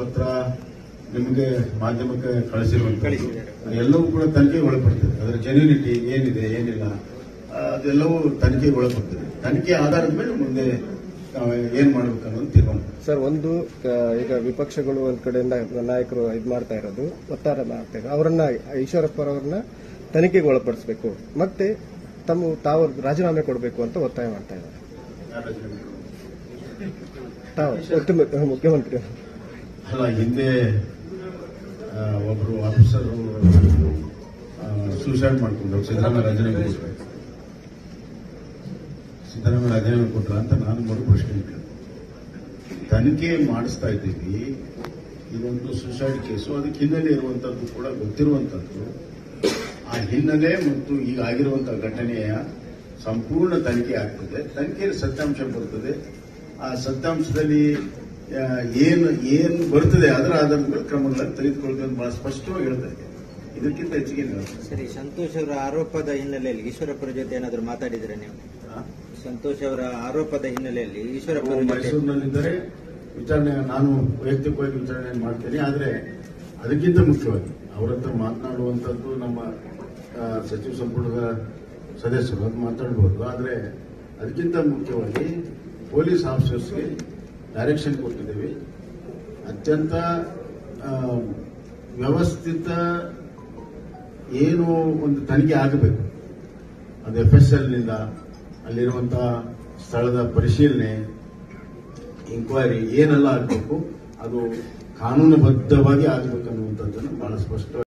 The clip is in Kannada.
ಪತ್ರ ನಿಮಗೆ ಮಾಧ್ಯಮಕ್ಕೆ ಕಳಿಸಿರುವಂತ ಎಲ್ಲವೂ ಕೂಡ ತನಿಖೆಗೆ ಒಳಪಡ್ತದೆ. ಅದರ ಜೆನ್ಯೂನಿಟಿ ಏನಿದೆ ಏನಿಲ್ಲ ಅದೆಲ್ಲವೂ ತನಿಖೆಗೆ ಒಳಪಡ್ತದೆ. ತನಿಖೆ ಆಧಾರದ ಮೇಲೆ ಮುಂದೆ ಏನ್ ಮಾಡಬೇಕು ಅನ್ನೋದು ತೀರ್ಮಾನ. ಸರ್, ಒಂದು ಈಗ ವಿಪಕ್ಷಗಳು ಒಂದ್ ಕಡೆಯಿಂದ ನಾಯಕರು ಇದು ಮಾಡ್ತಾ ಇರೋದು, ಒತ್ತಾರ ಮಾಡ್ತಾ ಇರೋದು, ಅವರನ್ನ ಈಶ್ವರಪ್ಪರವ್ರನ್ನ ತನಿಖೆಗೆ ಒಳಪಡಿಸಬೇಕು, ಮತ್ತೆ ತಾವು ರಾಜೀನಾಮೆ ಕೊಡಬೇಕು ಅಂತ ಒತ್ತಾಯ ಮಾಡ್ತಾ ಇದ್ದಾರೆ. ತಾವು ಮುಖ್ಯಮಂತ್ರಿ ಅಲ್ಲ, ಹಿಂದೆ ಒಬ್ರು ಆಫೀಸರ್ ಸೂಸೈಡ್ ಮಾಡ್ಕೊಂಡ್ರು. ಸಿದ್ದರಾಮಯ್ಯ ರಾಜೀನಾಮೆ ಕೊಟ್ರ ಅಂತ ನಾನು ಮರು ಪ್ರಶ್ನೆ ಇಟ್ಟೆ. ತನಿಖೆ ಮಾಡಿಸ್ತಾ ಇದ್ದೀವಿ, ಇದೊಂದು ಸೂಸೈಡ್ ಕೇಸು, ಅದಕ್ಕೆ ಹಿನ್ನೆಲೆ ಇರುವಂತದ್ದು ಕೂಡ ಗೊತ್ತಿರುವಂತದ್ದು. ಆ ಹಿನ್ನೆಲೆ ಮತ್ತು ಈಗ ಆಗಿರುವಂತಹ ಘಟನೆಯ ಸಂಪೂರ್ಣ ತನಿಖೆ ಆಗ್ತದೆ. ತನಿಖೆಯಲ್ಲಿ ಸತ್ಯಾಂಶ ಬರ್ತದೆ. ಆ ಸತ್ಯಾಂಶದಲ್ಲಿ ಏನು ಬರ್ತದೆ ಅದರ ಆಧಾರದ ಮೇಲೆ ಕ್ರಮಗಳನ್ನು ತೆಗೆದುಕೊಳ್ಳೋದು ಬಹಳ ಸ್ಪಷ್ಟವಾಗಿ ಹೇಳ್ತಾ ಇದೆ. ಇದಕ್ಕಿಂತ ಹೆಚ್ಚಿಗೆ ಸರಿ, ಸಂತೋಷ್ ಅವರ ಆರೋಪದ ಹಿನ್ನೆಲೆಯಲ್ಲಿ ಈಶ್ವರಪ್ಪರ ಜೊತೆ ಏನಾದರೂ ಮಾತಾಡಿದ್ರೆ ನೀವು? ಸಂತೋಷ್ ಅವರ ಆರೋಪದ ಹಿನ್ನೆಲೆಯಲ್ಲಿ ಈಶ್ವರಪ್ಪ ಮೈಸೂರಿನಲ್ಲಿದ್ದರೆ ವಿಚಾರಣೆ ನಾನು ವೈಯಕ್ತಿಕವಾಗಿ ವಿಚಾರಣೆ ಮಾಡ್ತೇನೆ. ಆದರೆ ಅದಕ್ಕಿಂತ ಮುಖ್ಯವಾಗಿ ಅವರ ಹತ್ರ ಮಾತನಾಡುವಂಥದ್ದು ನಮ್ಮ ಸಚಿವ ಸಂಪುಟದ ಸದಸ್ಯರು ಅದು ಮಾತಾಡಬಹುದು. ಆದರೆ ಅದಕ್ಕಿಂತ ಮುಖ್ಯವಾಗಿ ಪೊಲೀಸ್ ಆಫೀಸರ್ಸ್ಗೆ ಡೈರೆಕ್ಷನ್ ಕೊಟ್ಟಿದ್ದೇವೆ. ಅತ್ಯಂತ ವ್ಯವಸ್ಥಿತ ಏನು ಒಂದು ತನಿಖೆ ಆಗಬೇಕು, ಅದು FSLನಿಂದ ಅಲ್ಲಿರುವಂತಹ ಸ್ಥಳದ ಪರಿಶೀಲನೆ, ಇಂಕ್ವೈರಿ ಏನೆಲ್ಲ ಆಗಬೇಕು ಅದು ಕಾನೂನುಬದ್ಧವಾಗಿ ಆಗಬೇಕು ಅನ್ನುವಂಥದ್ದನ್ನು ಬಹಳ ಸ್ಪಷ್ಟ